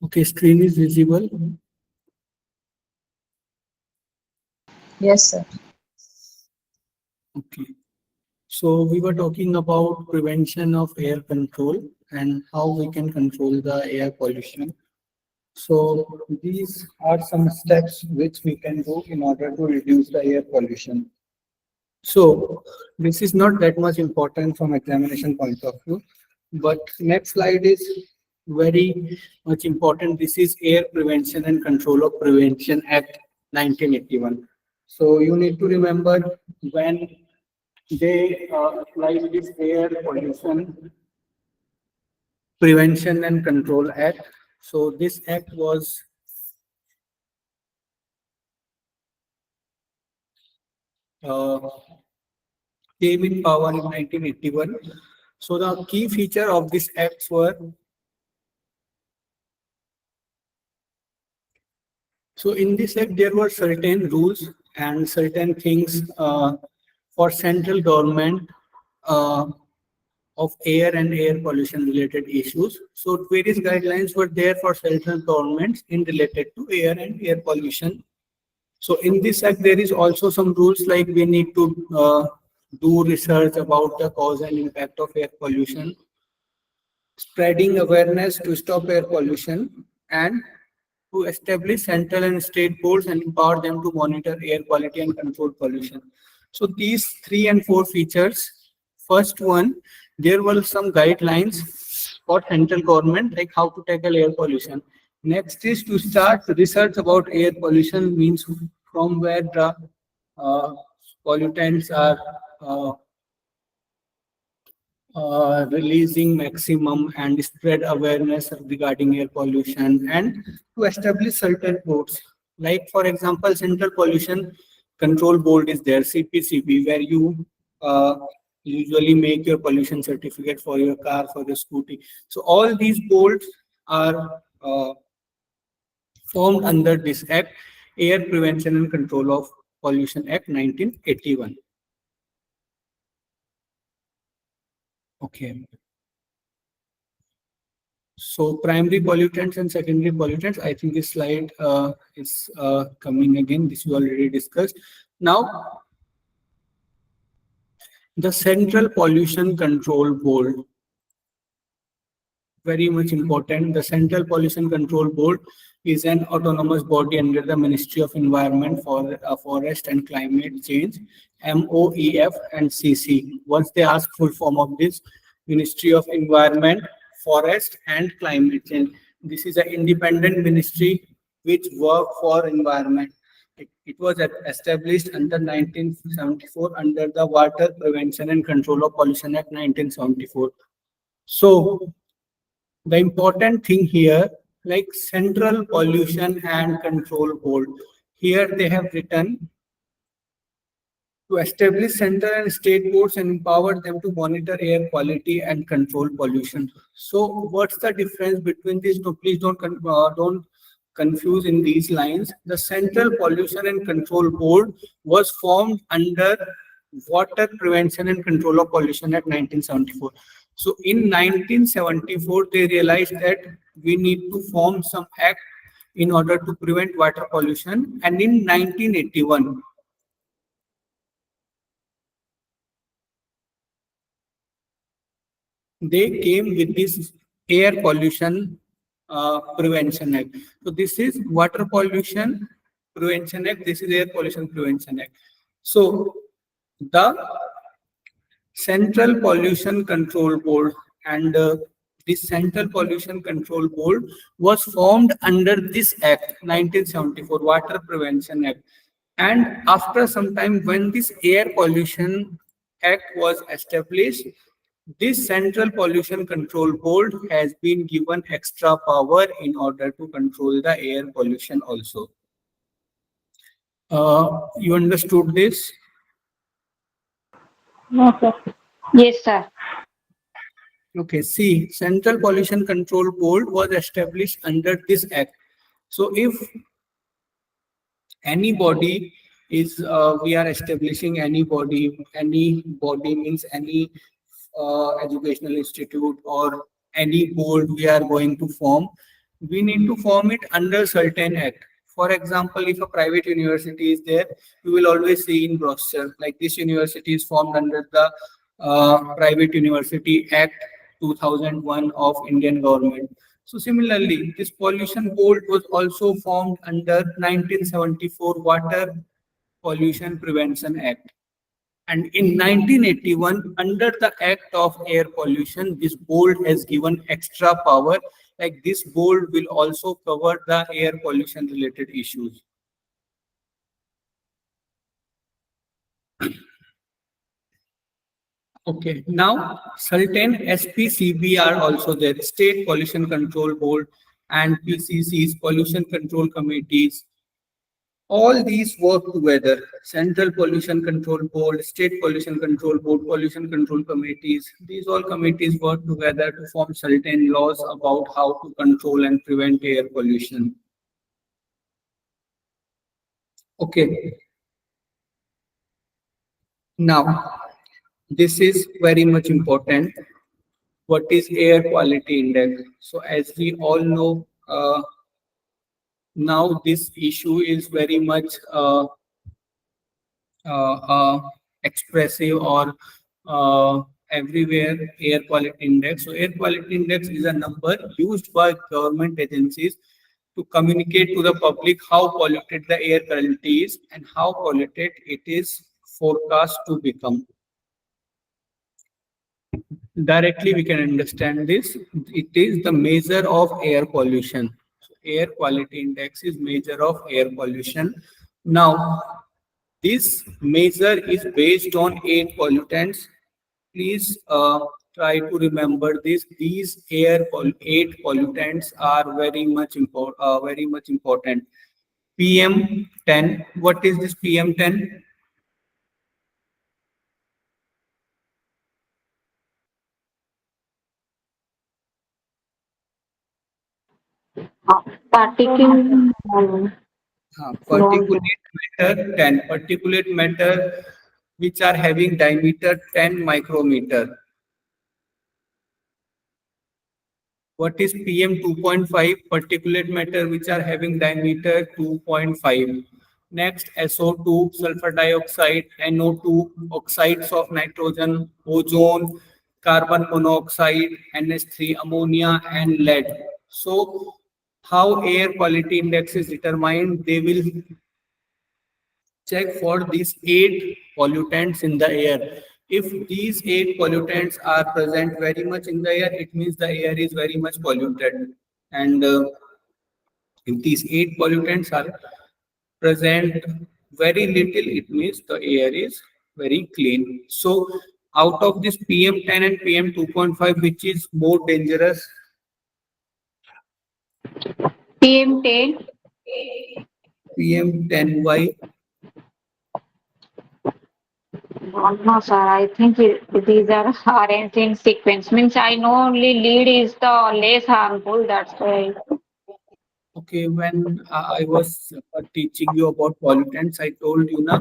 Okay, screen is visible. Yes, sir. Okay. So we were talking about prevention of air control and how we can control the air pollution. So these are some steps which we can do in order to reduce the air pollution. So this is not that much important from examination point of view, but next slide is very much important. This is Air Prevention and Control of Prevention Act 1981. So you need to remember when they applied this Air Pollution Prevention and Control Act. So this act was uh, came in power in 1981. So the key feature of this act were, so in this act there were certain rules and certain things for central government uh, of air and air pollution related issues. So various guidelines were there for central governments in related to air and air pollution. So in this act there is also some rules like we need to do research about the cause and impact of air pollution, spreading awareness to stop air pollution, and to establish central and state boards and empower them to monitor air quality and control pollution. So these three and four features. First one, there were some guidelines for central government like how to tackle air pollution. Next is to start research about air pollution, means from where the uh, pollutants are uh, releasing maximum, and spread awareness regarding air pollution, and to establish certain boards. Like for example, Central Pollution Control Board is there, CPCB, where you usually make your pollution certificate for your car, for your scooty. So all these boards are formed under this act, Air Prevention and Control of Pollution Act 1981. Okay. So primary pollutants and secondary pollutants, I think this slide is coming again. This we already discussed. Now, the Central Pollution Control Board, very much important. The Central Pollution Control Board is an autonomous body under the Ministry of Environment, for Forest and Climate Change, MOEF and CC. Once they ask full form of this, Ministry of Environment, Forest and Climate Change. This is an independent ministry which work for environment. It was established under 1974 under the Water Prevention and Control of Pollution Act 1974. So the important thing here, like Central Pollution and Control Board, here they have written to establish central and state boards and empower them to monitor air quality and control pollution. So what's the difference between these? No, please don't confuse in these lines. The Central Pollution and Control Board was formed under Water Prevention and Control of Pollution Act 1974. So in 1974, they realized that we need to form some act in order to prevent water pollution. And in 1981, they came with this Air Pollution Prevention Act. So this is Water Pollution Prevention Act. This is Air Pollution Prevention Act. So the Central Pollution Control Board and this Central Pollution Control Board was formed under this Act, 1974, Water Prevention Act. And after some time, when this Air Pollution Act was established, this Central Pollution Control Board has been given extra power in order to control the air pollution also. You understood this? No, sir. Yes, sir. Okay, see, Central Pollution Control Board was established under this act. So if anybody is, we are establishing any body means any educational institute or any board we are going to form, we need to form it under certain act. For example, if a private university is there, you will always see in brochure like this university is formed under the Private University Act 2001 of Indian government. So similarly, this pollution board was also formed under 1974 Water Pollution Prevention Act. And in 1981, under the Act of Air Pollution, this board has given extra power. Like this board will also cover the air pollution related issues. Okay, now certain SPCB are also there, State Pollution Control Board and PCCs, Pollution Control Committees. All these work together. Central Pollution Control Board, State Pollution Control Board, Pollution Control Committees. These all committees work together to form certain laws about how to control and prevent air pollution. Okay. Now, this is very much important. What is air quality index? So as we all know, now this issue is very much expressive or everywhere, air quality index. So air quality index is a number used by government agencies to communicate to the public how polluted the air currently is and how polluted it is forecast to become. Directly we can understand this. It is the measure of air pollution. So air quality index is measure of air pollution. Now, this measure is based on 8 pollutants. Please try to remember this. These 8 pollutants are very much important. PM10. What is this PM10? Particle. Particulate matter 10. Particulate matter which are having diameter 10 micrometer. What is PM 2.5? Particulate matter which are having diameter 2.5. Next, SO2, sulfur dioxide, NO2, oxides of nitrogen, ozone, carbon monoxide, NH3, ammonia, and lead. So, how air quality index is determined? They will check for these 8 pollutants in the air. If these 8 pollutants are present very much in the air, it means the air is very much polluted. And if these 8 pollutants are present very little, it means the air is very clean. So out of this PM10 and PM 2.5, which is more dangerous? PM10. PM10, why? No, sir. I think these are arranged in sequence. Means I know only lead is the less harmful. That's why. Okay, when I was teaching you about pollutants, I told you na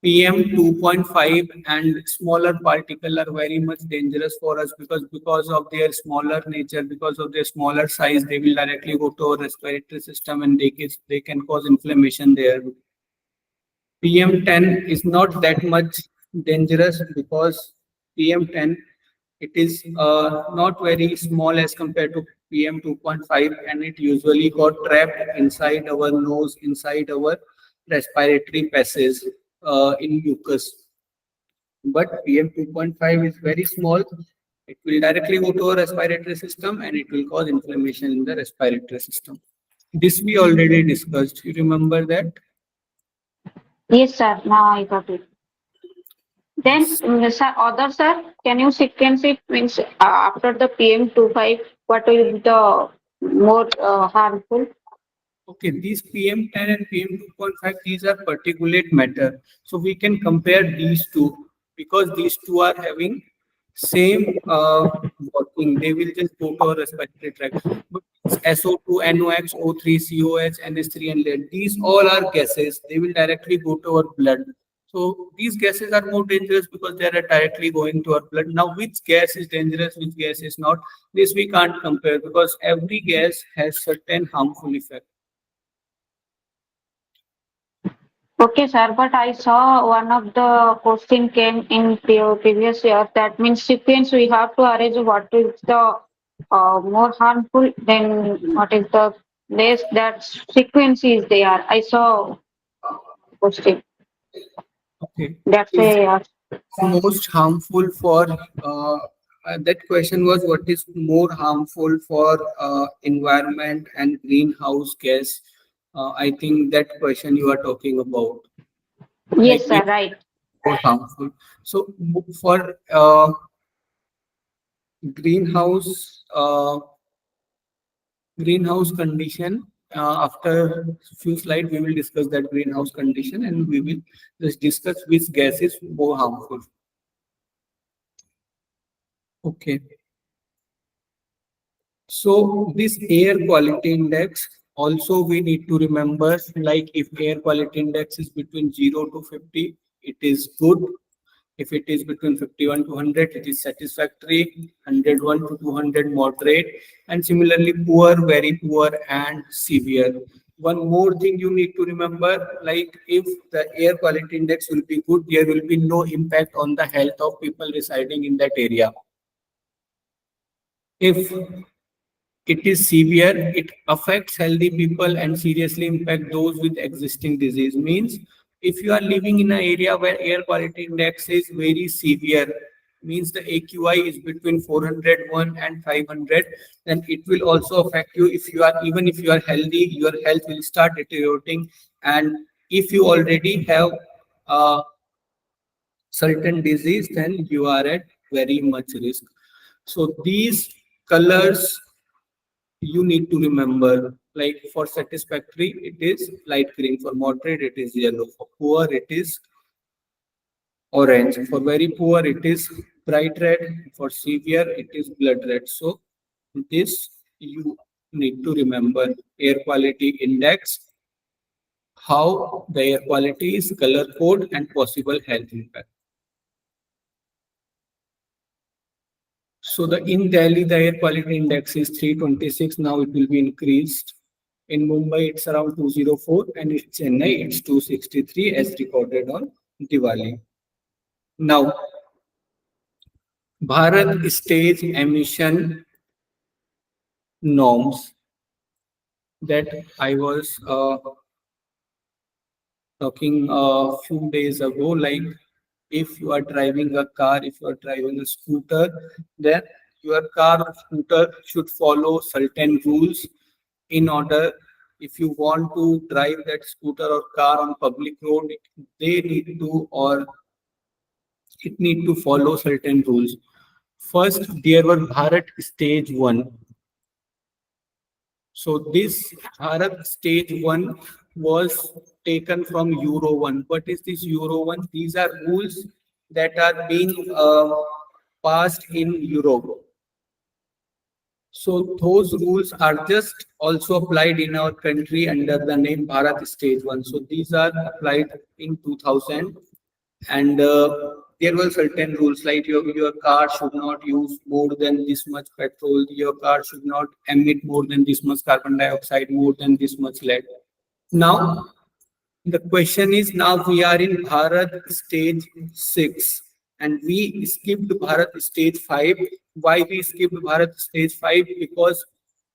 PM 2.5 and smaller particles are very much dangerous for us because of their smaller nature, because of their smaller size, they will directly go to our respiratory system and they can cause inflammation there. PM10 is not that much dangerous because PM10 it is not very small as compared to PM 2.5 and it usually got trapped inside our nose, inside our respiratory passage in mucus. But PM 2.5 is very small. It will directly go to our respiratory system and it will cause inflammation in the respiratory system. This we already discussed. You remember that? Yes, sir. Now I got it. Then, sir, other sir, can you sequence it? Means after the PM25, what will be the more harmful? Okay, these PM10 and PM 2.5, these are particulate matter. So we can compare these two because these two are having same working. They will just go to our respiratory tract. But SO2, NOx, O3, COH, NH3, and lead, these all are gases. They will directly go to our blood. So these gases are more dangerous because they are directly going to our blood. Now, which gas is dangerous, which gas is not, this we can't compare because every gas has certain harmful effect. Okay, sir, but I saw one of the question came in previous year. That means sequence we have to arrange what is the more harmful than what is the less. That sequence is there. I saw question. Okay. That's Is a most harmful for that question was what is more harmful for environment and greenhouse gas. I think that question you are talking about, like yes, sir, which right. more harmful. So for greenhouse greenhouse condition, after few slides we will discuss that greenhouse condition and we will just discuss which gas is more harmful. Okay. So this air quality index also we need to remember, like if air quality index is between 0 to 50, it is good. If it is between 51 to 100, it is satisfactory. 101 to 200, moderate. And similarly, poor, very poor, and severe. One more thing you need to remember, like if the air quality index will be good, there will be no impact on the health of people residing in that area. If it is severe, it affects healthy people and seriously impact those with existing disease. Means if you are living in an area where air quality index is very severe, means the AQI is between 401 and 500, then it will also affect you. If you are, even if you are healthy, your health will start deteriorating. And if you already have a certain disease, then you are at very much risk. So these colors you need to remember, like for satisfactory it is light green, for moderate it is yellow, for poor it is orange, for very poor it is bright red, for severe it is blood red. So this you need to remember. Air quality index, how the air quality is, color code, and possible health impact. So the in Delhi, the air quality index is 326. Now it will be increased. In Mumbai, it's around 204, and in Chennai, it's 263 as recorded on Diwali. Now, Bharat stage emission norms that I was talking a few days ago, like if you are driving a car, if you are driving a scooter, then your car or scooter should follow certain rules in order. If you want to drive that scooter or car on public road, they need to or it need to follow certain rules. First, there were Bharat Stage 1. So this Bharat Stage 1 was taken from Euro 1. What is this Euro 1? These are rules that are being passed in Europe. So those rules are just also applied in our country under the name Bharat Stage 1. So these are applied in 2000, and there were certain rules like your car should not use more than this much petrol, your car should not emit more than this much carbon dioxide, more than this much lead. Now the question is, now we are in Bharat stage 6 and we skipped Bharat stage 5. Why we skipped Bharat stage 5? Because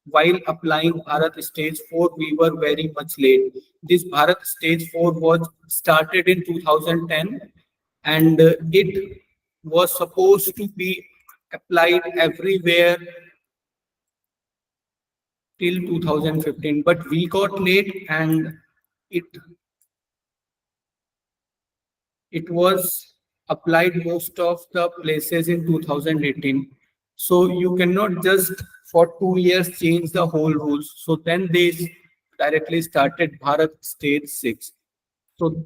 while applying Bharat stage 4, we were very much late. This Bharat stage 4 was started in 2010 and it was supposed to be applied everywhere till 2015, but we got late and it was applied most of the places in 2018. So you cannot just for 2 years change the whole rules. So then they directly started Bharat Stage 6. So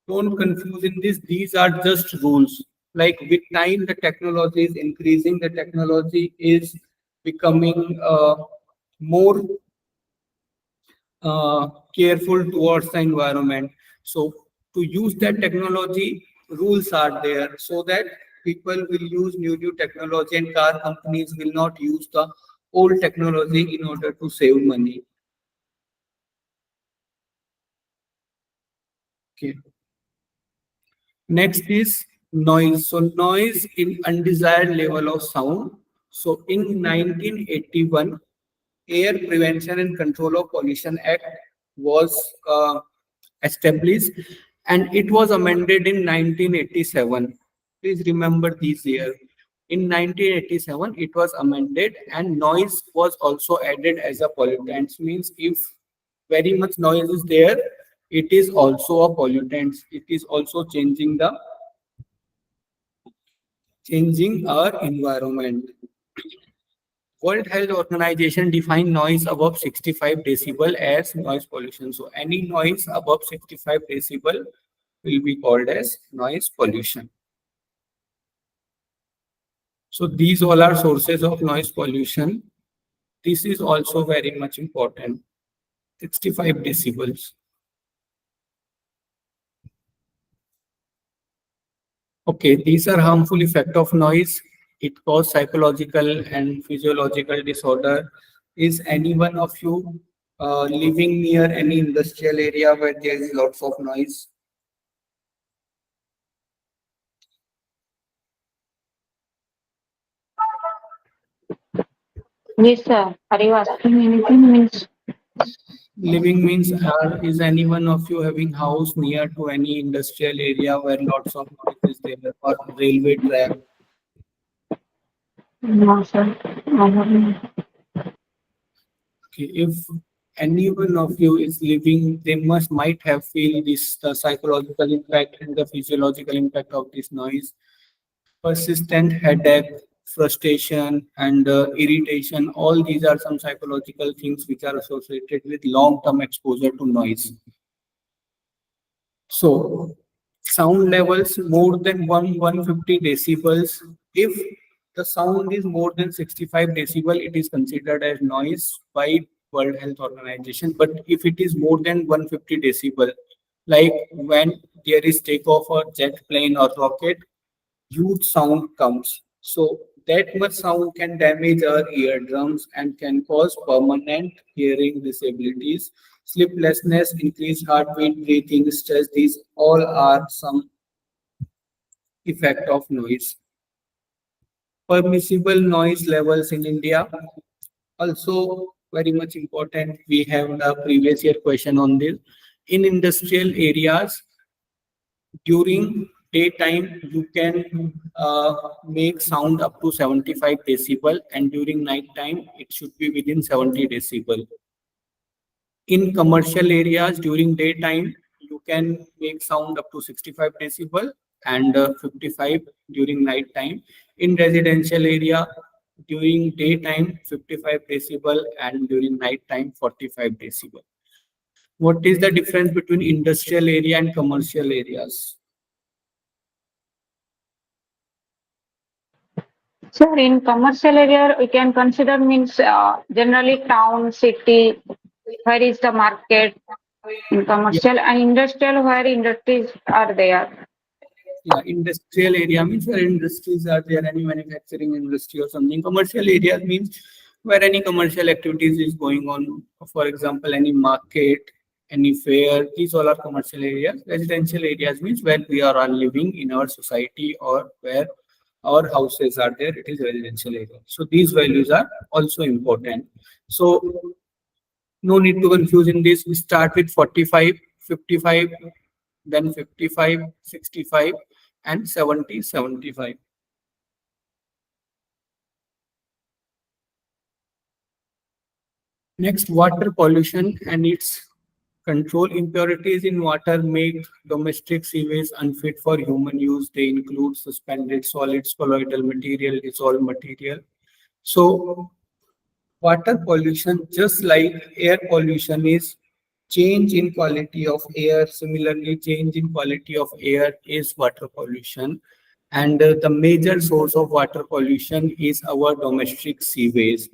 don't confuse in this. These are just rules. Like with time, the technology is increasing. The technology is becoming more careful towards the environment. So to use that technology, rules are there so that people will use new technology and car companies will not use the old technology in order to save money. Okay. Next is noise. So noise in undesired level of sound. So in 1981, Air Prevention and Control of Pollution Act was established and it was amended in 1987. Please remember this year. In 1987, it was amended and noise was also added as a pollutant. Means if very much noise is there, it is also a pollutant. It is also changing our environment. World Health Organization define noise above 65 decibel as noise pollution. So any noise above 65 decibel will be called as noise pollution. So these all are sources of noise pollution. This is also very much important. 65 decibels. Okay, these are harmful effect of noise. It causes psychological and physiological disorder. Is any one of you living near any industrial area where there is lots of noise? Yes, sir. Are you asking anything? Means Living means is any one of you having house near to any industrial area where lots of noise is there or railway track? no, sir. I haven't. Okay, if any one of you is living, they might have feel this the psychological impact and the physiological impact of this noise. Persistent headache, frustration, and irritation. All these are some psychological things which are associated with long-term exposure to noise. So, sound levels more than 150 decibels. If the sound is more than 65 decibel, it is considered as noise by World Health Organization. But if it is more than 150 decibel, like when there is takeoff or jet plane or rocket, huge sound comes. So that much sound can damage our eardrums and can cause permanent hearing disabilities, sleeplessness, increased heartbeat, breathing, stress. These all are some effect of noise. Permissible noise levels in India also very much important. We have the previous year question on this. In industrial areas, during daytime, you can make sound up to 75 decibel, and during night time, it should be within 70 decibel. In commercial areas, during daytime, you can make sound up to 65 decibel and 55 during night time. In residential area, during daytime, 55 decibel and during night time, 45 decibel. What is the difference between industrial area and commercial areas? Sir, in commercial area, we can consider means generally town, city, where is the market in Yeah, commercial and industrial, where industries are there. yeah, industrial area means where industries are there, any manufacturing industry or something. Commercial areas means where any commercial activities is going on. For example, any market, any fair, these all are commercial areas. Residential areas means where we are all living in our society or where our houses are there, it is residential area. So these values are also important. So no need to confuse in this. We start with 45, 55, then 55, 65, and 70, 75. Next, water pollution and its control. Impurities in water make domestic sewage unfit for human use. They include suspended solids, colloidal material, dissolved material. So water pollution, just like air pollution, is change in quality of air. Similarly, change in quality of air is water pollution. And the major source of water pollution is our domestic sewage.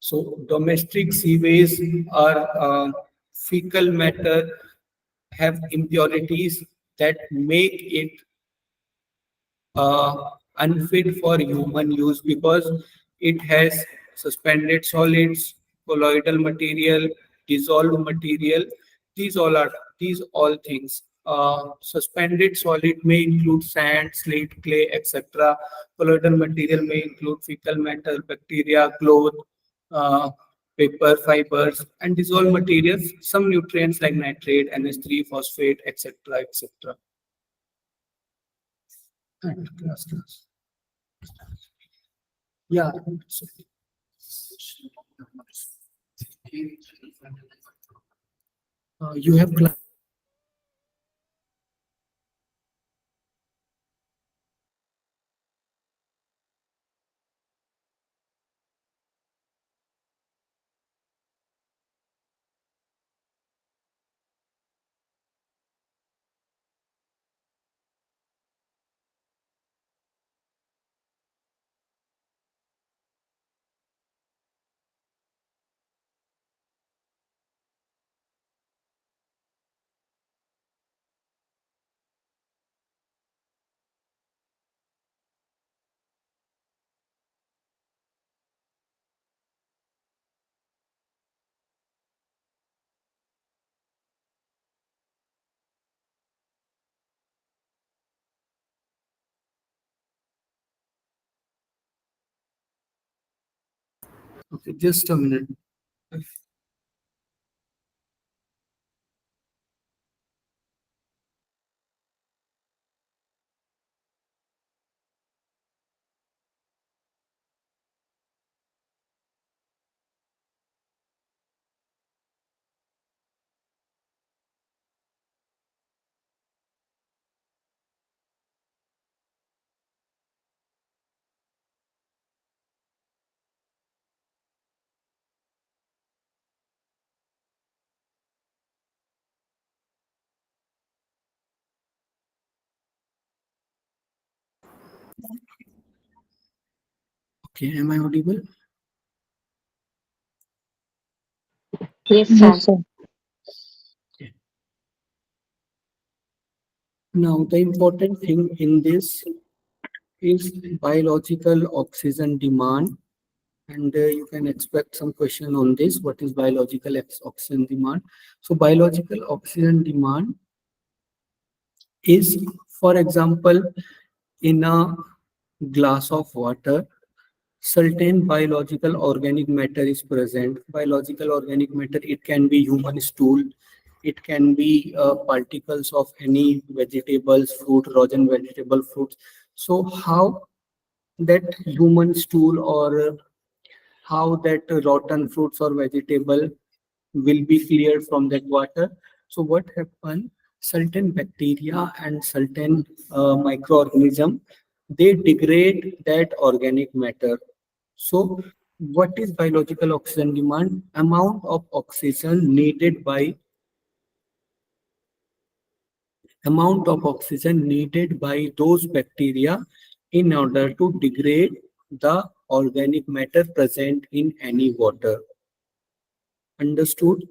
So domestic sewage are fecal matter have impurities that make it unfit for human use because it has suspended solids, colloidal material, dissolved material. These all are these all things. Suspended solid may include sand, slate, clay, etc. Colloidal material may include fecal matter, bacteria, cloth, uh, paper, fibers, and dissolved materials. Some nutrients like nitrate, NH3, phosphate, etc., etc. And class. Yeah. You have class. Okay, just a minute. Okay, am I audible? Yes, sir. Yes, sir. Okay. Now, the important thing in this is biological oxygen demand, and you can expect some question on this. What is biological oxygen demand? So, biological oxygen demand is, for example, in a glass of water, certain biological organic matter is present. Biological organic matter, it can be human stool, it can be particles of any vegetables, fruit, rotten vegetable fruits. So how that human stool or how that rotten fruits or vegetable will be cleared from that water. So what happen? Certain bacteria and certain microorganism, they degrade that organic matter. So what is biological oxygen demand? Amount of oxygen needed by those bacteria in order to degrade the organic matter present in any water. Understood?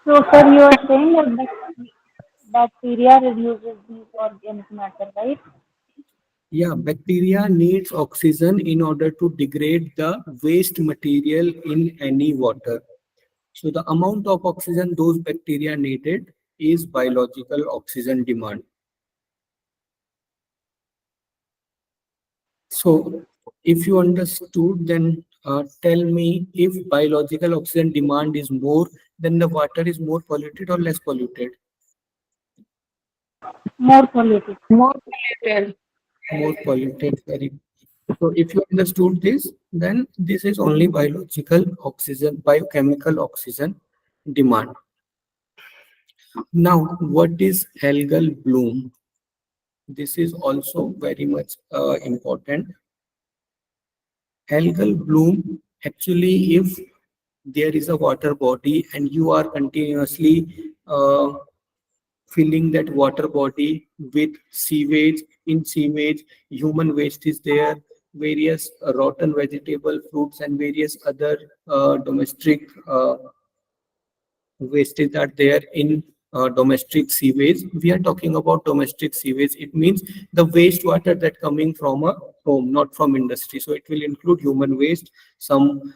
So, sir, you are saying that bacteria reduces these organic matter, right? Yeah, bacteria needs oxygen in order to degrade the waste material in any water. So the amount of oxygen those bacteria needed is biological oxygen demand. So if you understood, then tell me if biological oxygen demand is more, then the water is more polluted or less polluted? More polluted. More polluted. More polluted. Very. So if you understood this, then this is only biological oxygen, biochemical oxygen demand. Now, what is algal bloom? This is also very much important. Algal bloom, actually, if there is a water body and you are continuously filling that water body with sewage, in sewage, human waste is there, various rotten vegetable, fruits, and various other domestic wastes are there in domestic sewage. We are talking about domestic sewage. It means the wastewater that coming from a home, not from industry. So it will include human waste, some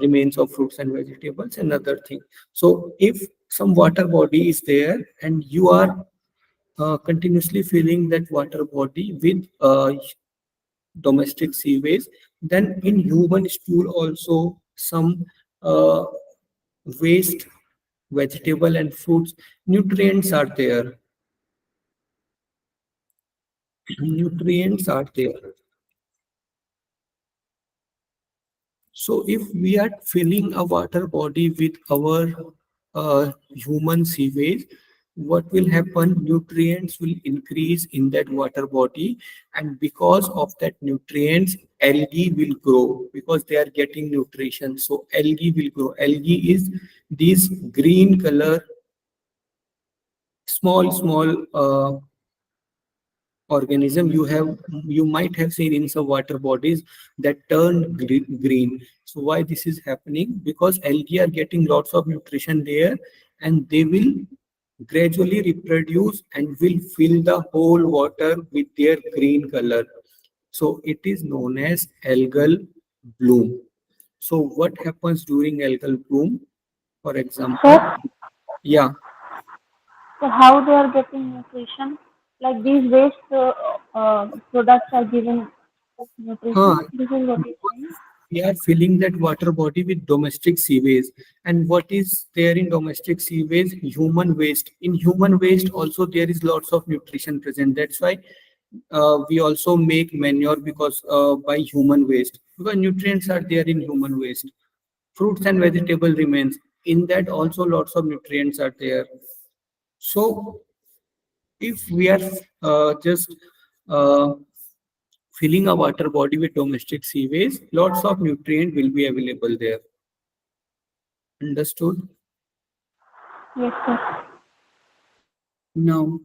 remains of fruits and vegetables, and other thing. So if some water body is there and you are continuously filling that water body with domestic sewage, then in human stool also some uh, waste vegetable and fruits nutrients are there. Nutrients are there. So if we are filling a water body with our human sewage, what will happen? Nutrients will increase in that water body, and because of that nutrients, algae will grow because they are getting nutrition. So algae will grow. Algae is this green color, small organism you might have seen in some water bodies that turn green. So why this is happening? Because algae are getting lots of nutrition there, and they will gradually reproduce and will fill the whole water with their green color. So it is known as algal bloom. So what happens during algal bloom? For example, Sir, yeah. so how they are getting nutrition? Like these waste products are given Huh. nutrition. This is what you're saying. We are filling that water body with domestic sewage. And what is there in domestic sewage? Human waste. In human waste also there is lots of nutrition present. That's why we also make manure because by human waste, because nutrients are there in human waste. Fruits and vegetable remains, in that also lots of nutrients are there. So if we are just uh, filling a water body with domestic sewage, lots of nutrient will be available there. Understood? Yes, sir. Now,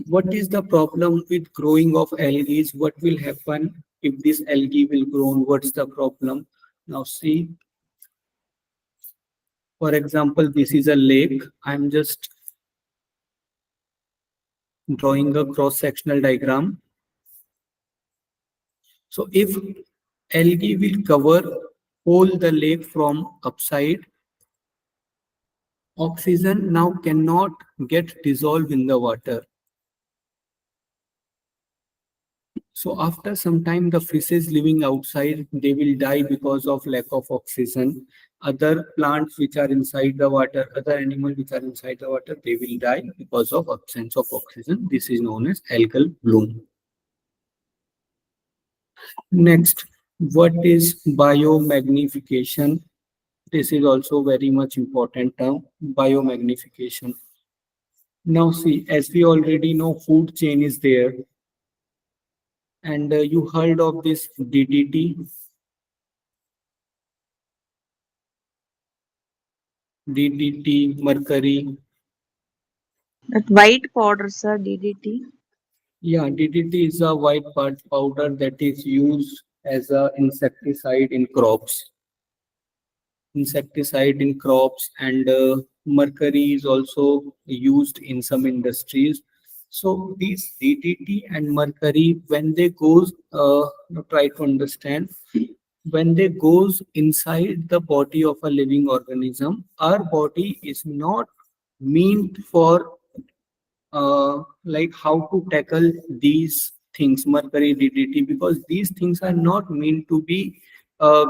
what is the problem with growing of algae? What will happen if this algae will grow? What's the problem? Now see, for example, this is a lake. I'm just drawing a cross-sectional diagram. So if algae will cover whole the lake from upside, oxygen now cannot get dissolved in the water. So after some time, the fishes living outside, they will die because of lack of oxygen. Other plants which are inside the water, other animals which are inside the water, they will die because of absence of oxygen. This is known as algal bloom. Next, what is biomagnification? This is also very much important term, biomagnification. Now see, as we already know, food chain is there. And you heard of this DDT, mercury. That white powder, sir, DDT. Yeah, DDT is a white powder that is used as a insecticide in crops. Insecticide in crops, and mercury is also used in some industries. So these DDT and mercury, when they goes, try to understand, when they goes inside the body of a living organism, our body is not meant for like how to tackle these things, mercury, DDT, because these things are not meant to be uh,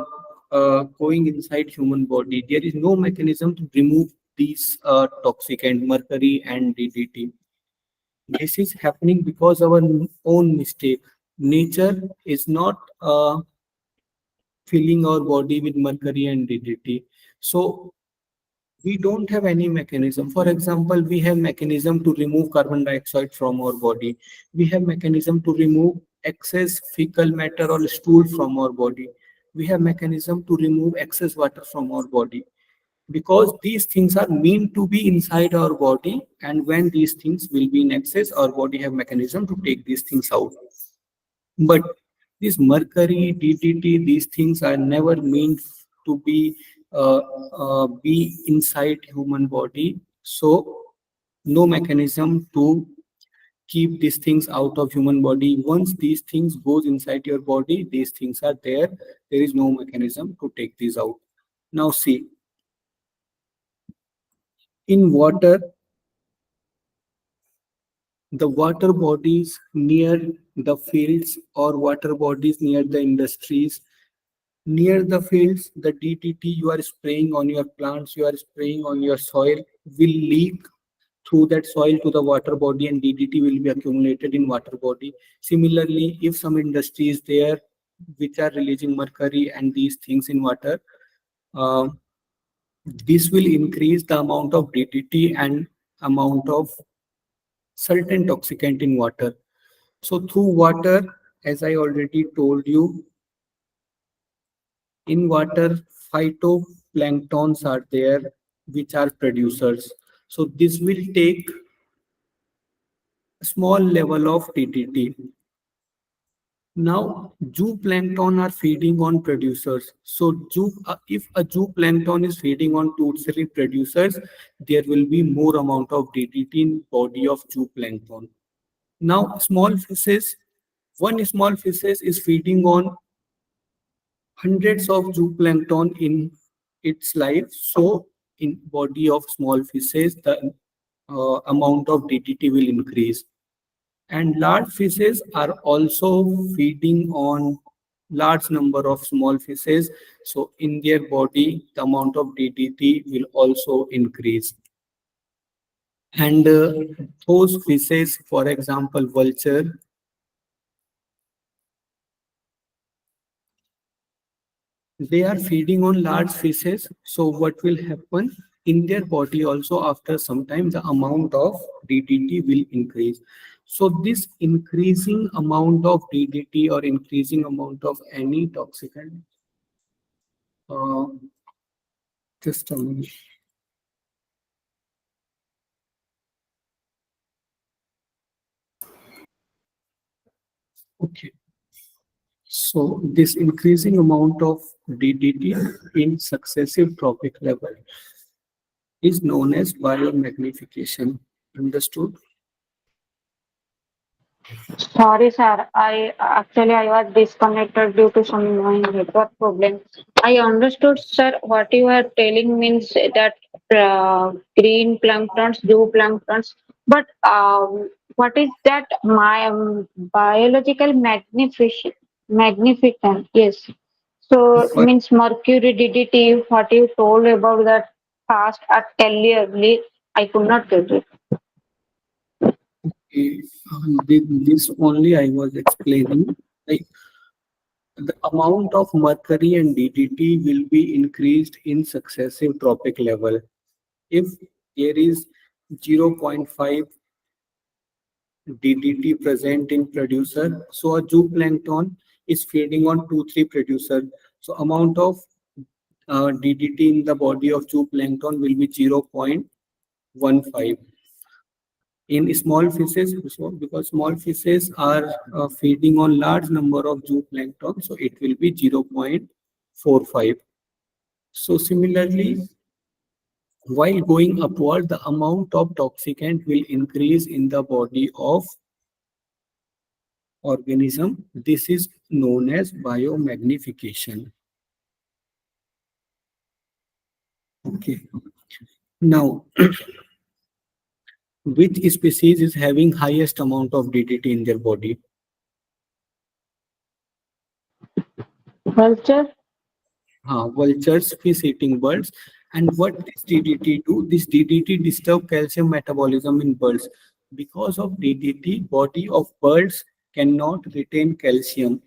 going inside human body. There is no mechanism to remove these toxic and mercury and DDT. This is happening because our own mistake. Nature is not filling our body with mercury and DDT. So we don't have any mechanism. For example, we have mechanism to remove carbon dioxide from our body. We have mechanism to remove excess fecal matter or stool from our body. We have mechanism to remove excess water from our body. Because these things are meant to be inside our body, and when these things will be in excess, our body have mechanism to take these things out. But this mercury, DDT, these things are never meant to be be inside human body. So no mechanism to keep these things out of human body. Once these things goes inside your body, these things are there. There is no mechanism to take these out. Now see, in water, the water bodies near the fields or water bodies near the industries, near the fields, the DDT you are spraying on your plants, you are spraying on your soil will leak through that soil to the water body, and DDT will be accumulated in water body. Similarly, if some industry is there which are releasing mercury and these things in water, uh, this will increase the amount of DDT and amount of certain toxicant in water. So through water, as I already told you, in water, phytoplanktons are there, which are producers. So this will take a small level of DDT. Now, zooplankton are feeding on producers. So, if a zooplankton is feeding on two, three producers, there will be more amount of DDT in body of zooplankton. Now, small fishes, one small fishes is feeding on hundreds of zooplankton in its life. So, in body of small fishes, the amount of DDT will increase. And large fishes are also feeding on large number of small fishes. So in their body, the amount of DDT will also increase. And those fishes, for example, vulture, they are feeding on large fishes. So what will happen in their body also after some time, the amount of DDT will increase. So this increasing amount of DDT or increasing amount of any toxicant, uh, just a minute. Okay. So this increasing amount of DDT in successive trophic level is known as biomagnification. Understood? Sorry, sir. I was disconnected due to some network problem. I understood, sir. What you are telling means that green planktons, blue planktons. But what is that? My biological magnification, magnificent. Yes. So But means mercury DDT. What you told about that past at earlier, I could not get it. this only I was explaining. Like the amount of mercury and DDT will be increased in successive trophic level. If there is 0.5 DDT present in producer, so a zooplankton is feeding on 2-3 producer. So amount of DDT in the body of zooplankton will be 0.15. In small fishes, so because small fishes are feeding on large number of zooplankton, so it will be 0.45. So similarly, while going upward, the amount of toxicant will increase in the body of organism. This is known as biomagnification. Okay. Now, which species is having highest amount of DDT in their body? Vulture. Vultures, fish-eating birds. And what this DDT do? This DDT disturb calcium metabolism in birds. Because of DDT, body of birds cannot retain calcium.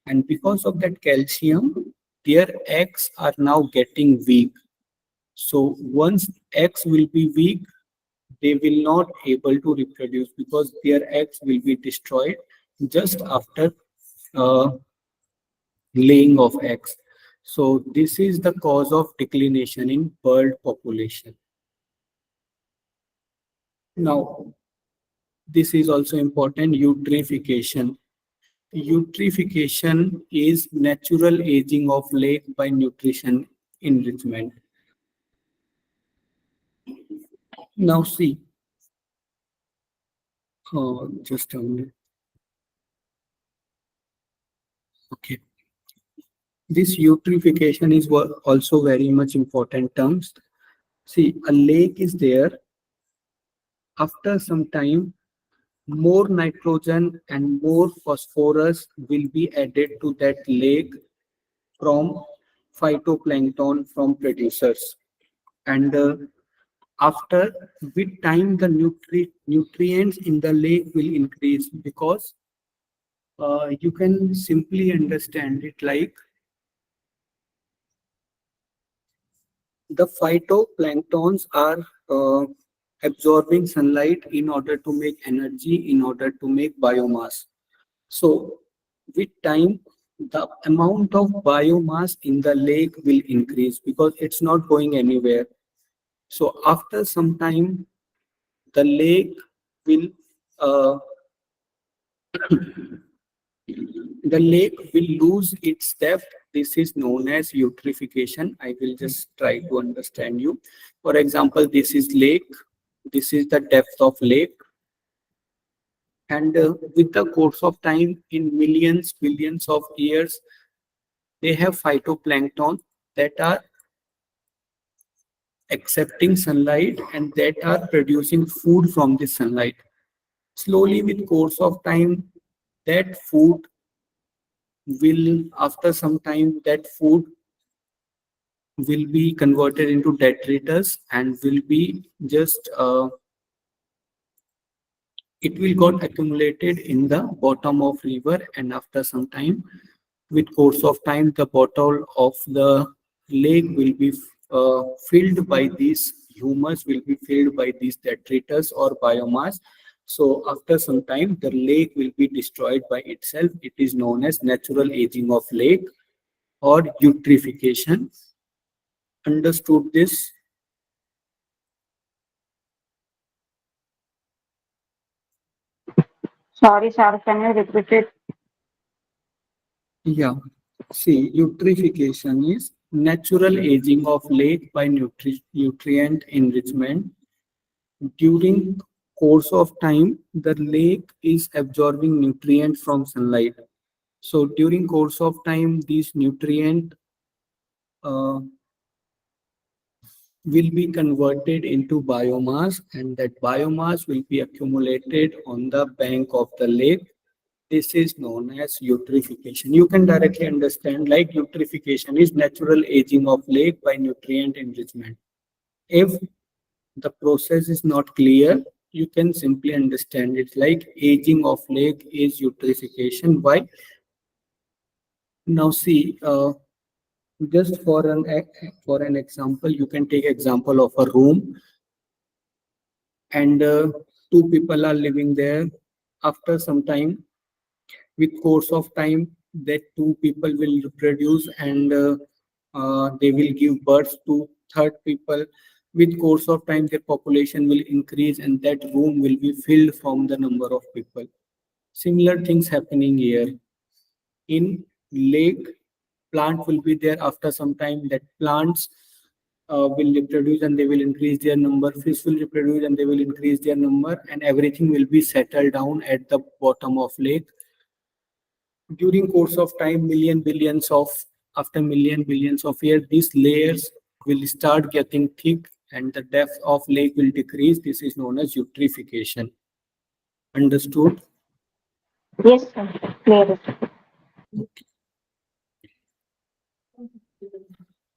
And because of that calcium, their eggs are now getting weak. So once eggs will be weak, they will not able to reproduce because their eggs will be destroyed just after uh, laying of eggs. So this is the cause of declination in bird population. Now, this is also important, eutrophication. Eutrophication is natural aging of lake by nutrition. enrichment. Now see, just a minute. Okay. This eutrophication is also very much important terms. See, a lake is there. After some time, more nitrogen and more phosphorus will be added to that lake from phytoplankton from producers. And after with time, the nutrients in the lake will increase because you can simply understand it like the phytoplanktons are absorbing sunlight in order to make energy, in order to make biomass. So with time, the amount of biomass in the lake will increase because it's not going anywhere. So after some time, the lake will uh, the lake will lose its depth. This is known as eutrophication. I will just try to understand you. For example, this is lake. This is the depth of lake. And with the course of time, in millions, billions of years, they have phytoplankton that are accepting sunlight and that are producing food from the sunlight. Slowly, with course of time, that food will, after some time, that food will be converted into detritus and will be just it will got accumulated in the bottom of river, and after some time, with course of time, the bottom of the lake will be filled by these humus, will be filled by these detritus or biomass. So after some time, the lake will be destroyed by itself. It is known as natural aging of lake or eutrophication. Understood this? Sorry, sir. Can you repeat it? Yeah. See, eutrophication is natural aging of lake by nutrient enrichment. During course of time, the lake is absorbing nutrient from sunlight. So during course of time, these nutrient uh, will be converted into biomass, and that biomass will be accumulated on the bank of the lake. This is known as eutrophication. You can directly understand like eutrophication is natural aging of lake by nutrient enrichment. If the process is not clear, you can simply understand it like aging of lake is eutrophication. Why? Now see, just for an example, you can take example of a room, and two people are living there. After some time, with course of time, that two people will reproduce, and they will give birth to third people. With course of time, their population will increase and that room will be filled from the number of people. Similar things happening here. In lake, plant will be there. After some time, that plants will reproduce and they will increase their number. Fish will reproduce and they will increase their number, and everything will be settled down at the bottom of lake. During course of time, after million billions of years, these layers will start getting thick and the depth of lake will decrease. This is known as eutrophication. Understood? Yes, sir. Clear.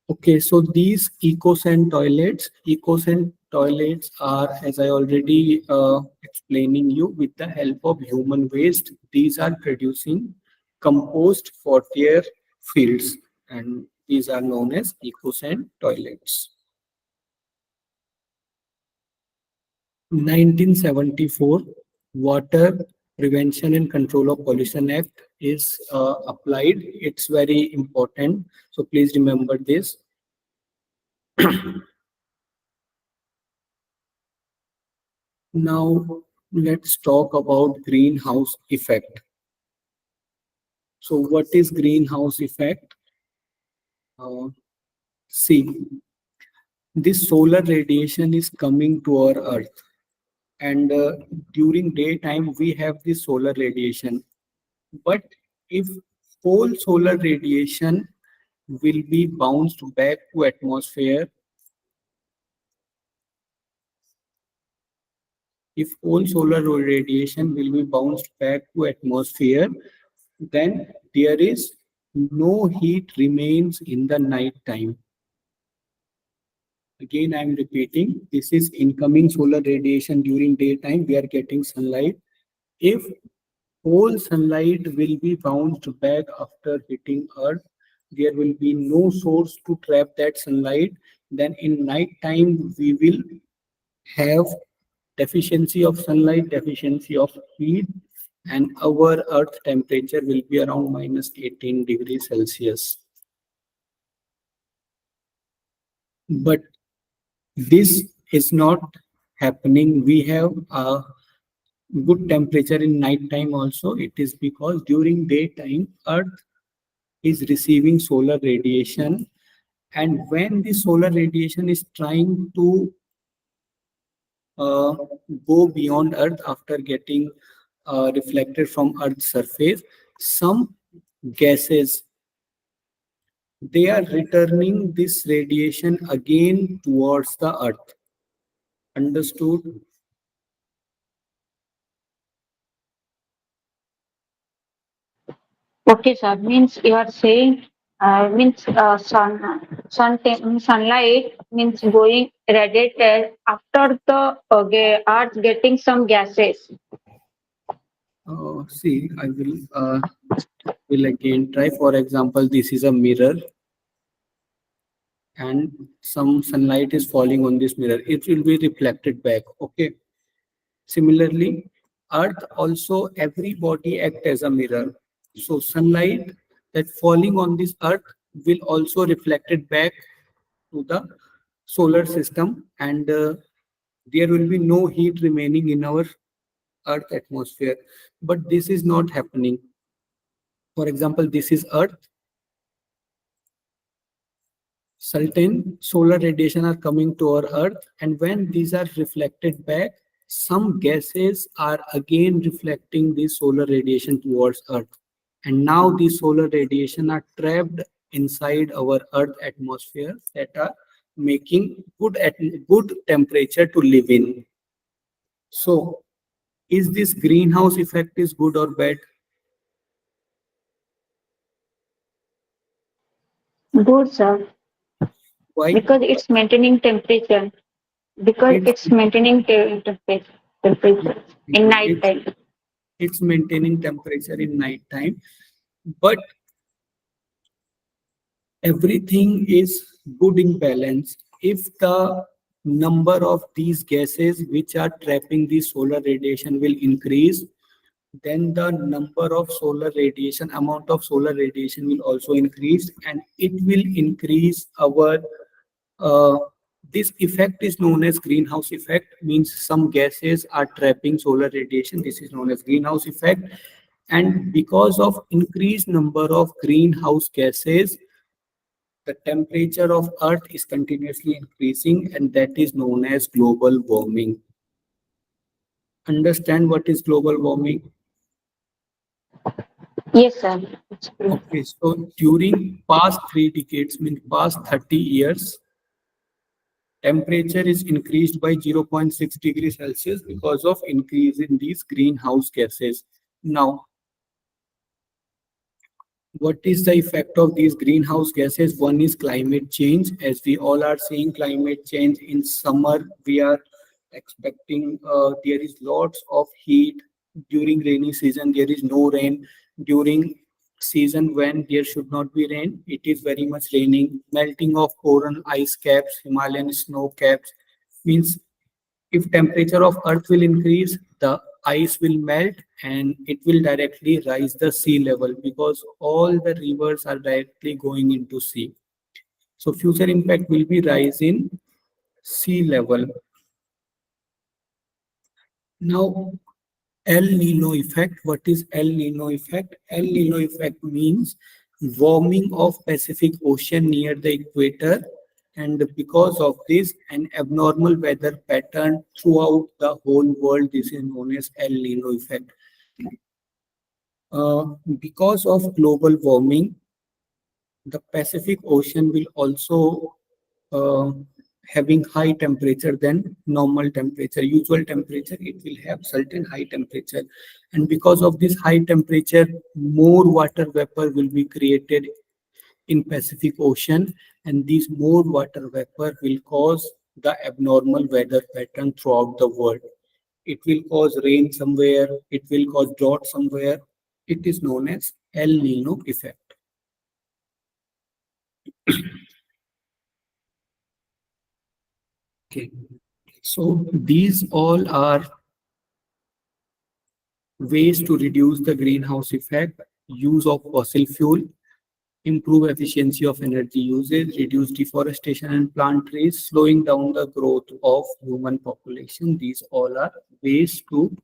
Okay, so these ecosent toilets are, as I already explaining you, with the help of human waste, these are producing compost for their fields, and these are known as ecosent toilets. 1974 Water Prevention and Control of Pollution Act is applied. It's very important, so please remember this. Now let's talk about greenhouse effect. So what is greenhouse effect? See, this solar radiation is coming to our Earth, and during daytime we have this solar radiation. But if whole solar radiation will be bounced back to atmosphere, if whole solar radiation will be bounced back to atmosphere, then there is no heat remains in the night time. Again, I am repeating, this is incoming solar radiation during daytime. We are getting sunlight. If whole sunlight will be bounced back after hitting Earth, there will be no source to trap that sunlight. Then in night time, we will have deficiency of sunlight, deficiency of heat, and our Earth temperature will be around minus 18 degrees Celsius. But this is not happening. We have a good temperature in night time also. It is because during daytime, Earth is receiving solar radiation. And when the solar radiation is trying to go beyond Earth after getting reflected from Earth's surface, some gases, they are returning this radiation again towards the Earth. Understood? Okay, sir. Means you are saying, sunlight means going radiated after the Earth getting some gases. See, I will again try. For example, this is a mirror, and some sunlight is falling on this mirror. It will be reflected back. Okay. Similarly, Earth also, every body act as a mirror. So sunlight that falling on this Earth will also reflected back to the solar system, and there will be no heat remaining in our Earth atmosphere. But this is not happening. For example, this is Earth. Certain solar radiation are coming to our Earth, and when these are reflected back, some gases are again reflecting the solar radiation towards Earth. And now the solar radiation are trapped inside our Earth atmosphere that are making good temperature to live in. So, is this greenhouse effect is good or bad? Good, sir. Why? Because it's maintaining temperature. Because it's maintaining temperature in night It's, time. it's maintaining temperature in night time, but everything is good in balance. If the number of these gases which are trapping the solar radiation will increase, then the number of solar radiation, amount of solar radiation will also increase, and it will increase our this effect is known as greenhouse effect. Means some gases are trapping solar radiation. This is known as greenhouse effect, and because of increased number of greenhouse gases, the temperature of Earth is continuously increasing, and that is known as global warming. Understand what is global warming? Yes, sir. It's true. Okay, so during past 3 decades, means past 30 years, temperature is increased by 0.6 degrees Celsius because of increase in these greenhouse gases. Now, what is the effect of these greenhouse gases? One is climate change. As we all are seeing climate change in summer, we are expecting there is lots of heat. During rainy season, there is no rain. During season when there should not be rain, it is very much raining. Melting of coral ice caps, Himalayan snow caps, means if temperature of Earth will increase, the ice will melt and it will directly rise the sea level because all the rivers are directly going into sea. So future impact will be rise in sea level. Now, El Nino effect. What is El Nino effect? El Nino effect means warming of Pacific Ocean near the equator And because of this, an abnormal weather pattern throughout the whole world, this is known as El Nino effect. Because of global warming, the Pacific Ocean will also uh, having high temperature than normal temperature. Usual temperature, it will have certain high temperature. And because of this high temperature, more water vapor will be created in Pacific Ocean, and this more water vapor will cause the abnormal weather pattern throughout the world. It will cause rain somewhere, it will cause drought somewhere. It is known as El Nino effect. Okay, so these all are ways to reduce the greenhouse effect: use of fossil fuel, improve efficiency of energy usage, reduce deforestation and plant trees, slowing down the growth of human population. These all are ways to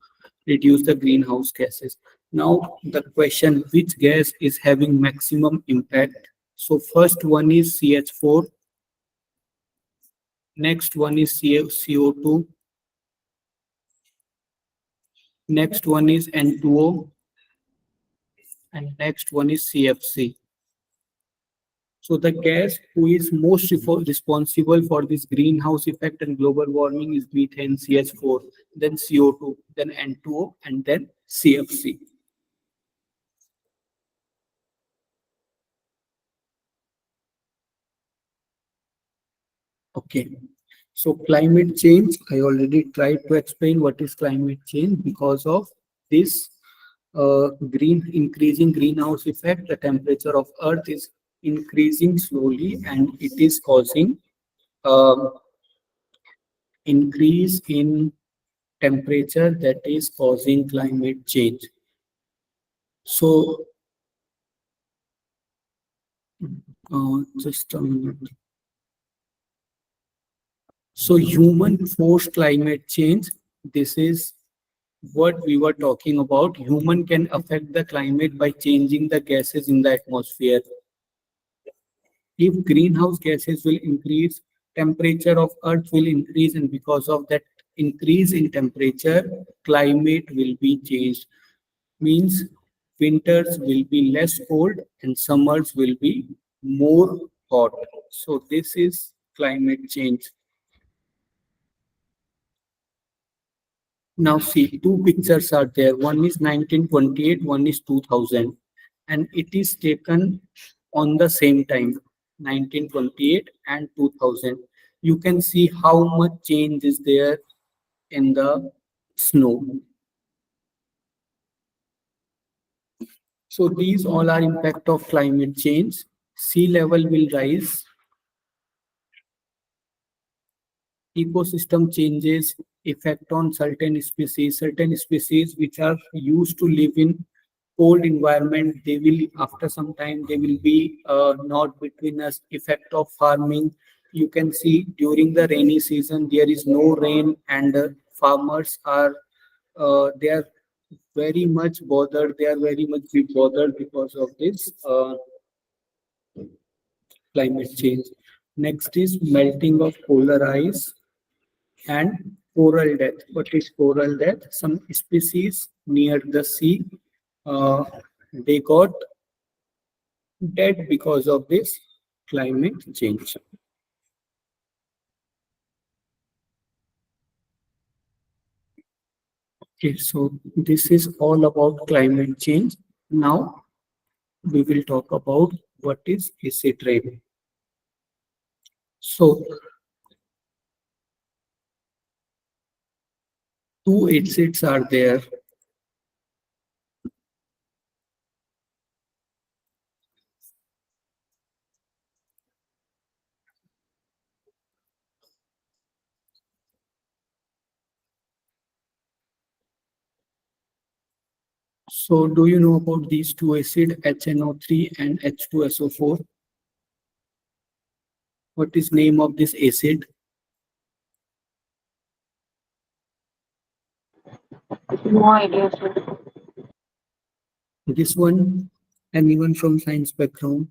reduce the greenhouse gases. Now, the question, which gas is having maximum impact? So first one is CH4, next one is CO2, next one is N2O, and next one is CFC. So the gas who is most responsible for this greenhouse effect and global warming is methane, CH4, then CO2, then N2O, and then CFC. Okay. So climate change, I already tried to explain what is climate change. Because of this increasing greenhouse effect, the temperature of Earth is increasing slowly, and it is causing increase in temperature that is causing climate change. So, just a minute. So, human forced climate change, this is what we were talking about. Human can affect the climate by changing the gases in the atmosphere. If greenhouse gases will increase, temperature of Earth will increase, and because of that increase in temperature, climate will be changed. Means winters will be less cold and summers will be more hot. So this is climate change. Now see, two pictures are there. One is 1928, one is 2000, and it is taken on the same time, 1928 and 2000. You can see how much change is there in the snow. So these all are impact of climate change. Sea level will rise, ecosystem changes effect on certain species which are used to live in cold environment, they will after some time they will be not between us. Effect of farming, you can see during the rainy season there is no rain, and farmers are they are very much bothered, they are very much bothered because of this climate change. Next is melting of polar ice and coral death. What is coral death? Some species near the sea, uh, they got dead because of this climate change. Okay, so this is all about climate change. Now we will talk about what is acid rain. So two acids are there. So do you know about these two acids, HNO3 and H2SO4? What is name of this acid? No idea, sir. This one, anyone from science background?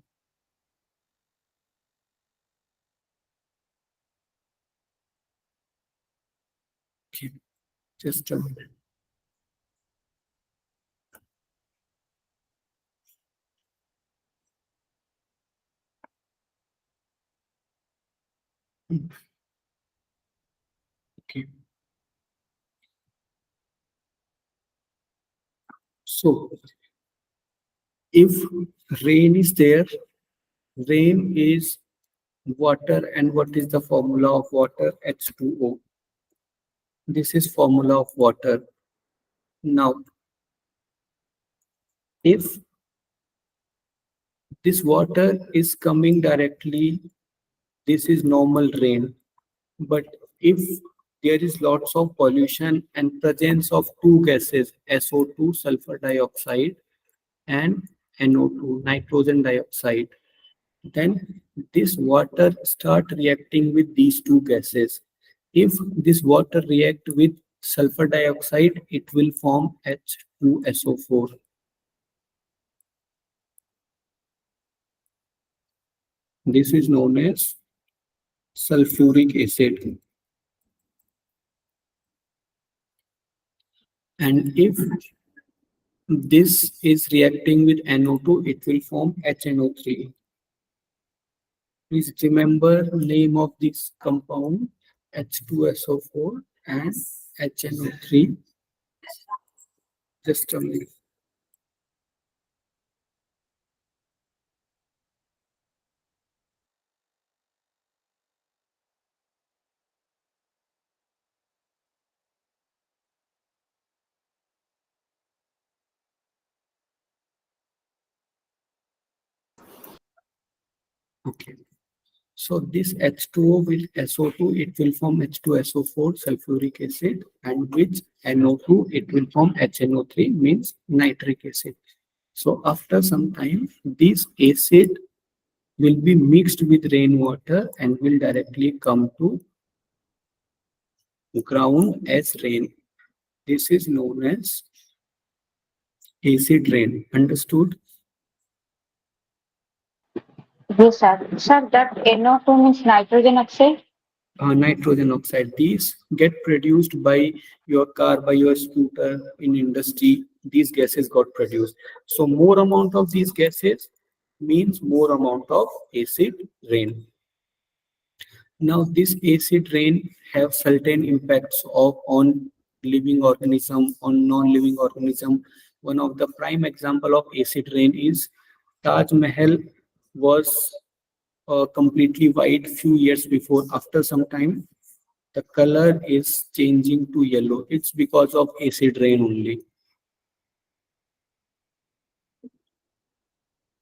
Just a minute. Okay. So if rain is there, rain is water, and what is the formula of water? H2O. This is formula of water. Now, if this water is coming directly, this is normal rain. But if there is lots of pollution and presence of two gases, SO2, sulfur dioxide, and NO2, nitrogen dioxide, then this water start reacting with these two gases. If this water react with sulfur dioxide, it will form H2SO4. This is known as sulfuric acid. And if this is reacting with NO2, it will form HNO3. Please remember name of this compound, H2SO4 and HNO3. Just a minute. Okay. So this H2O with SO2, it will form H2SO4 sulfuric acid, and with NO2, it will form HNO3, means nitric acid. So after some time, this acid will be mixed with rainwater and will directly come to ground as rain. This is known as acid rain. Understood? Yes, sir. Sir, that NO2 means nitrogen oxide. Nitrogen oxide. These get produced by your car, by your scooter, in industry. These gases got produced. So more amount of these gases means more amount of acid rain. Now this acid rain have certain impacts on living organism, on non-living organism. One of the prime example of acid rain is Taj Mahal was completely white few years before. After some time, the color is changing to yellow. It's because of acid rain only.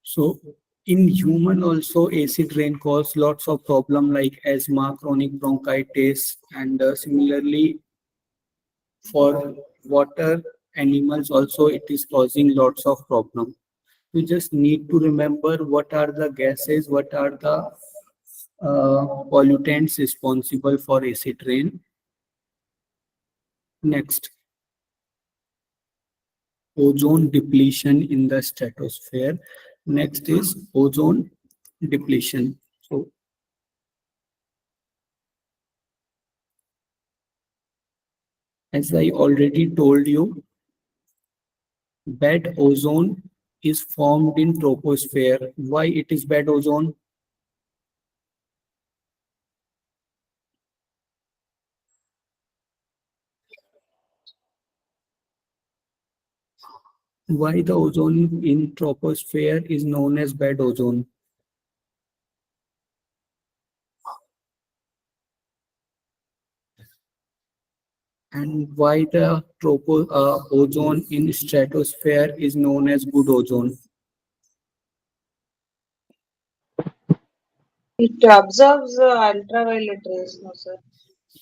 So in human also, acid rain cause lots of problem like asthma, chronic bronchitis, and similarly for water animals also it is causing lots of problem. You just need to remember what are the gases, what are the pollutants responsible for acid rain. Next, ozone depletion in the stratosphere. Next is ozone depletion. So as I already told you, bad ozone is formed in troposphere. Why it is bad ozone? Why the ozone in troposphere is known as bad ozone? And why the ozone in stratosphere is known as good ozone? It absorbs ultraviolet rays, no, sir.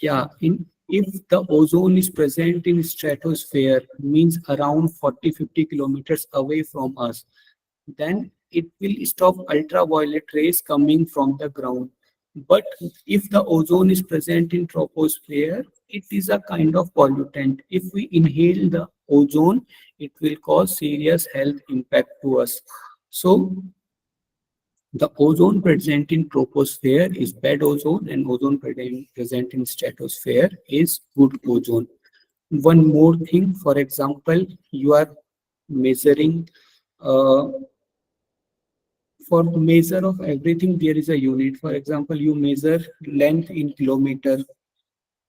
Yeah, if the ozone is present in stratosphere, means around 40-50 kilometers away from us, then it will stop ultraviolet rays coming from the ground. But if the ozone is present in troposphere, it is a kind of pollutant. If we inhale the ozone, it will cause serious health impact to us. So the ozone present in troposphere is bad ozone, and ozone present in stratosphere is good ozone. One more thing, for example, you are measuring, for measure of everything, there is a unit. For example, you measure length in kilometer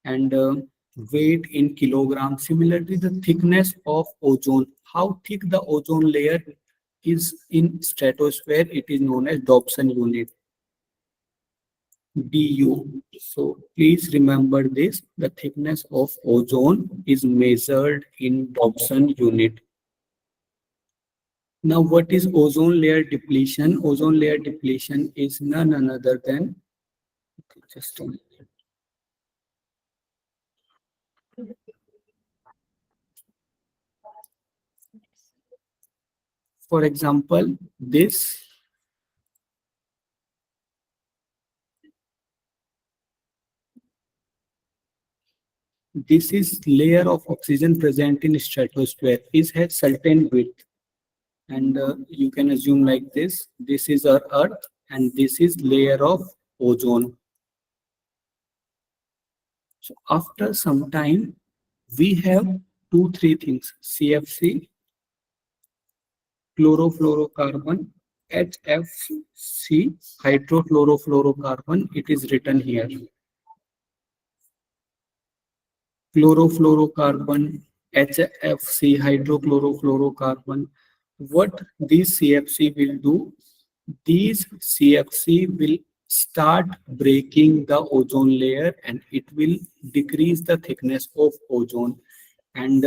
and weight in kilogram. Similarly, the thickness of ozone, how thick the ozone layer is in stratosphere, it is known as Dobson unit, DU. So please remember this, the thickness of ozone is measured in Dobson unit. Now, what is ozone layer depletion? Ozone layer depletion is none other than, just a minute. For example, this is layer of oxygen present in stratosphere. It has certain width, and you can assume like this. This is our Earth, and this is layer of ozone. So after some time, we have three things: CFC, chlorofluorocarbon, HFC, hydrochlorofluorocarbon. It is written here. Chlorofluorocarbon, HFC, hydrochlorofluorocarbon. What these CFC will do, these CFC will start breaking the ozone layer and it will decrease the thickness of ozone. And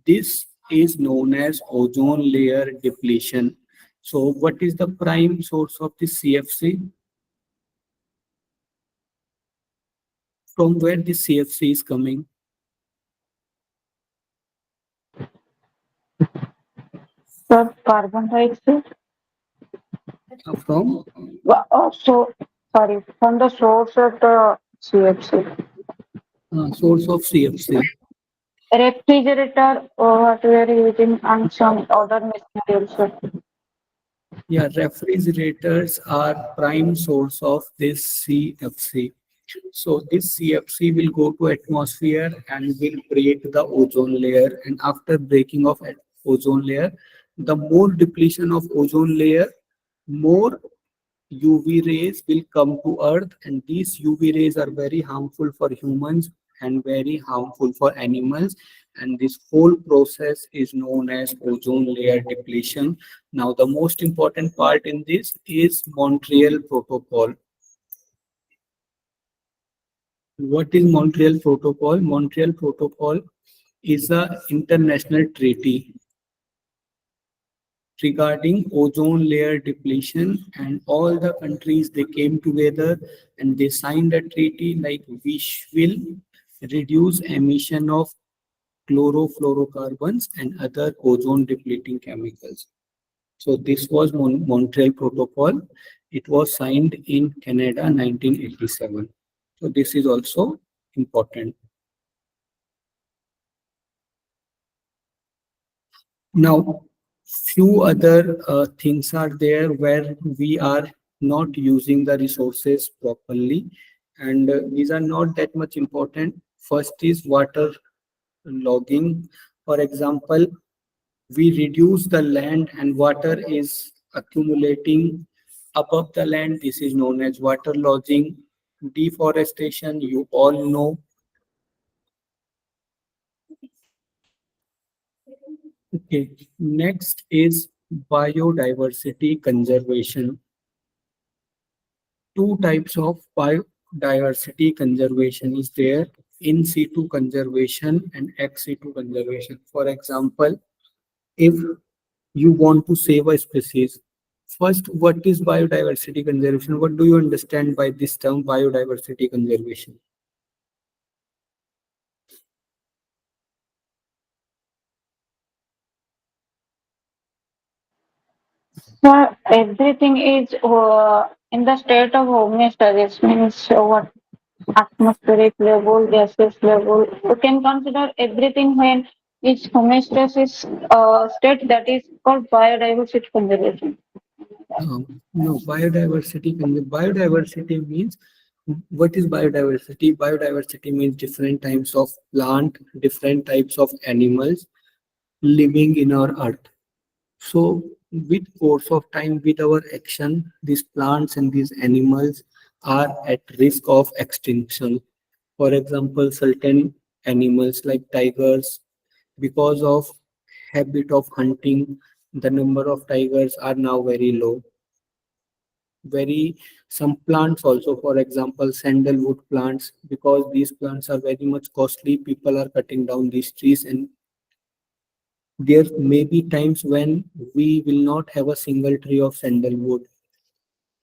this is known as ozone layer depletion. So what is the prime source of the CFC? From where the CFC is coming? Sir, carbon dioxide. From So, sorry, from the source of the CFC. source of CFC. Refrigerator or what we are using and some other machinery also. Yeah, refrigerators are prime source of this CFC. So this CFC will go to atmosphere and will break the ozone layer. And after breaking of ozone layer, the more depletion of ozone layer, more UV rays will come to Earth, and these UV rays are very harmful for humans and very harmful for animals. And this whole process is known as ozone layer depletion. Now, the most important part in this is Montreal Protocol. What is Montreal Protocol? Montreal Protocol is an international treaty regarding ozone layer depletion, and all the countries, they came together and they signed a treaty like we will reduce emission of chlorofluorocarbons and other ozone depleting chemicals. So this was Montreal Protocol. It was signed in Canada 1987. So this is also important. Now, few other things are there where we are not using the resources properly, and these are not that much important. First is water logging. For example, we reduce the land and water is accumulating above the land. This is known as water logging. Deforestation, you all know. Okay, next is biodiversity conservation. Two types of biodiversity conservation is there: in situ conservation and ex situ conservation. For example, if you want to save a species, first, what is biodiversity conservation? What do you understand by this term biodiversity conservation? So everything is in the state of homeostasis, means what atmospheric level, gaseous level. You can consider everything when it's homeostasis state, that is called biodiversity conservation. No, biodiversity means What is biodiversity? Biodiversity means different types of plant, different types of animals living in our earth. So with course of time, with our action, these plants and these animals are at risk of extinction. For example, certain animals like tigers, because of habit of hunting, the number of tigers are now very low. Very some plants also, for example, sandalwood plants, because these plants are very much costly. People are cutting down these trees, and there may be times when we will not have a single tree of sandalwood.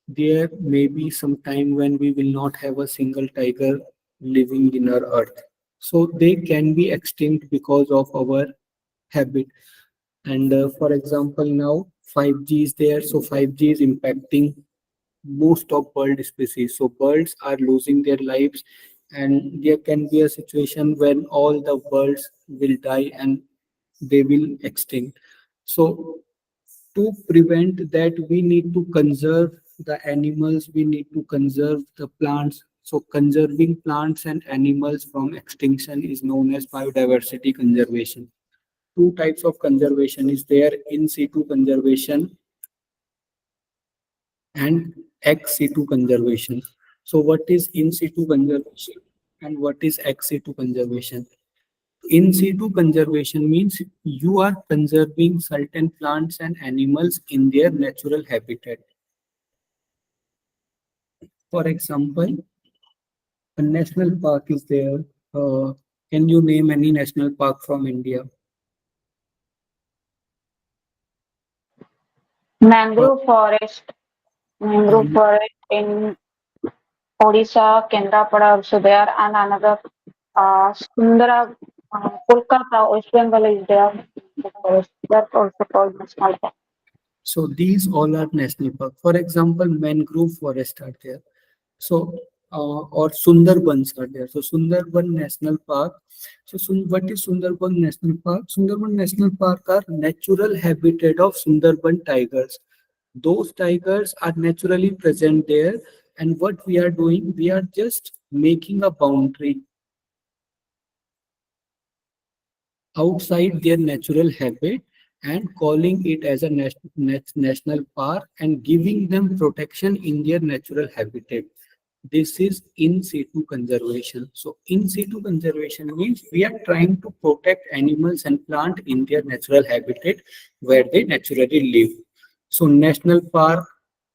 There may be some time when we will not have a single tiger living in our earth. So they can be extinct because of our habit. And for example, now 5G is there. So 5G is impacting most of bird species. So birds are losing their lives, and there can be a situation when all the birds will die and they will extinct. So to prevent that, we need to conserve the animals, we need to conserve the plants. So conserving plants and animals from extinction is known as biodiversity conservation. Two types of conservation is there: in situ conservation and ex situ conservation. So what is in situ conservation and what is ex situ conservation? In situ conservation means you are conserving certain plants and animals in their natural habitat. For example, a national park is there. Can you name any national park from India? Mangrove forest, mangrove Um, forest in Odisha, Kendrapada also there, and another Sundara, Kolkata, West Bengal is there. The forest. That's also called national park. so these all are national park. For example, mangrove forest are there. So, or Sundarbans are there. So, Sundarban National Park. So, what is Sundarban National Park? Sundarban National Park are natural habitat of Sundarban tigers. Those tigers are naturally present there. And what we are doing, we are just making a boundary outside their natural habit and calling it as a national park and giving them protection in their natural habitat. This is in situ conservation. So in situ conservation means we are trying to protect animals and plant in their natural habitat where they naturally live. So national park,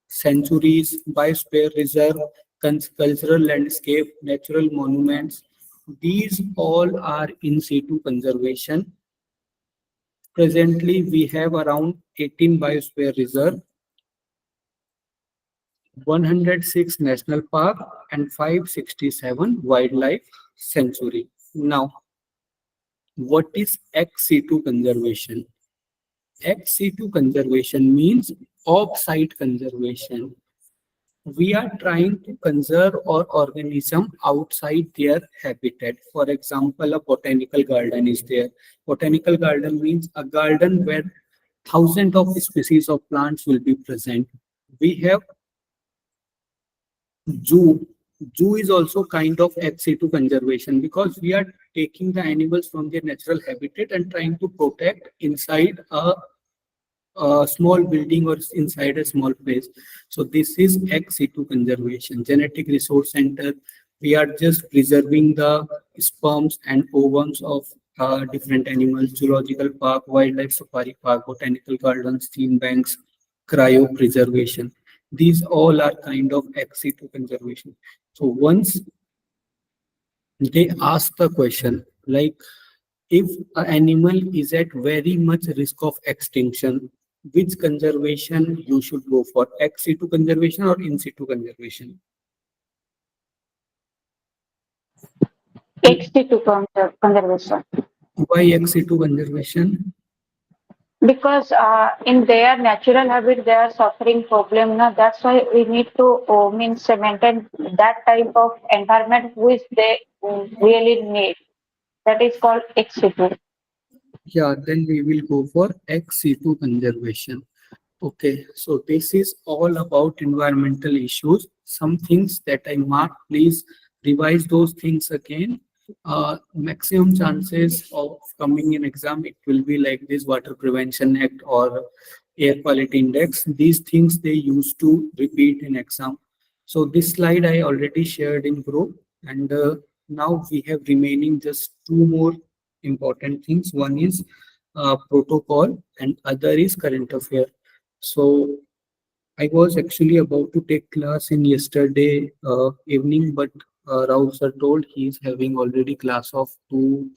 sanctuaries, biosphere reserve, cultural landscape, natural monuments, these all are in situ conservation. Presently, we have around 18 biosphere reserve, 106 national park, and 567 wildlife sanctuary. Now, what is ex situ conservation? Ex situ conservation means off-site conservation. We are trying to conserve our organism outside their habitat. For example, a botanical garden is there. Botanical garden means a garden where thousands of species of plants will be present. We have zoo. Zoo is also kind of ex situ conservation because we are taking the animals from their natural habitat and trying to protect inside a small building or inside a small place. So this is ex situ conservation. Genetic resource center, we are just preserving the sperms and ovums of different animals. Zoological park, wildlife safari park, botanical gardens, theme banks, cryo preservation. These all are kind of ex situ conservation. So once they ask the question like, if an animal is at very much risk of extinction, which conservation you should go for, ex situ conservation or in situ conservation? Ex situ conservation. Why ex situ conservation? Because in their natural habit they are suffering problem now. That's why we need to means maintain that type of environment which they really need. That is called ex situ. Yeah, then we will go for ex situ conservation. Okay, so this is all about environmental issues. Some things that I marked, please revise those things again. Maximum chances of coming in exam, it will be like this Water Prevention Act or Air Quality Index. These things they used to repeat in exam. So this slide I already shared in group, and now we have remaining just two more important things. One is protocol and other is current affair. So I was actually about to take class in yesterday evening, but Rahul sir told he is having already class of 2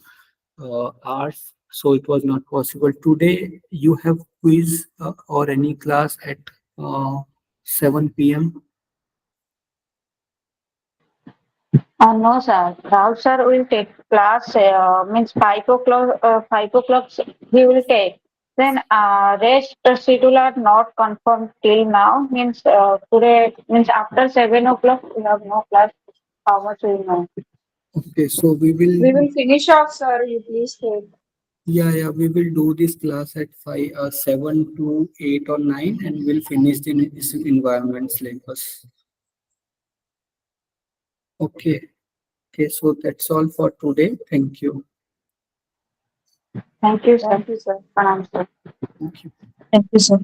hours, so it was not possible. Today you have quiz or any class at uh, 7 p.m. No, sir. Rahul sir will take class, means 5 o'clock, 5 o'clock he will take. Then rest schedule are not confirmed till now. Means today, means after 7 o'clock we have no class. How much we know? Okay, so we We will, will finish off, sir. You please take. yeah, we will do this class at 7 to 8 or 9, and we'll finish the environment syllabus. Okay, okay, so that's all for today. Thank you. Thank you, sir. Thank you, sir. Pranam, sir. Thank you. Thank you, sir.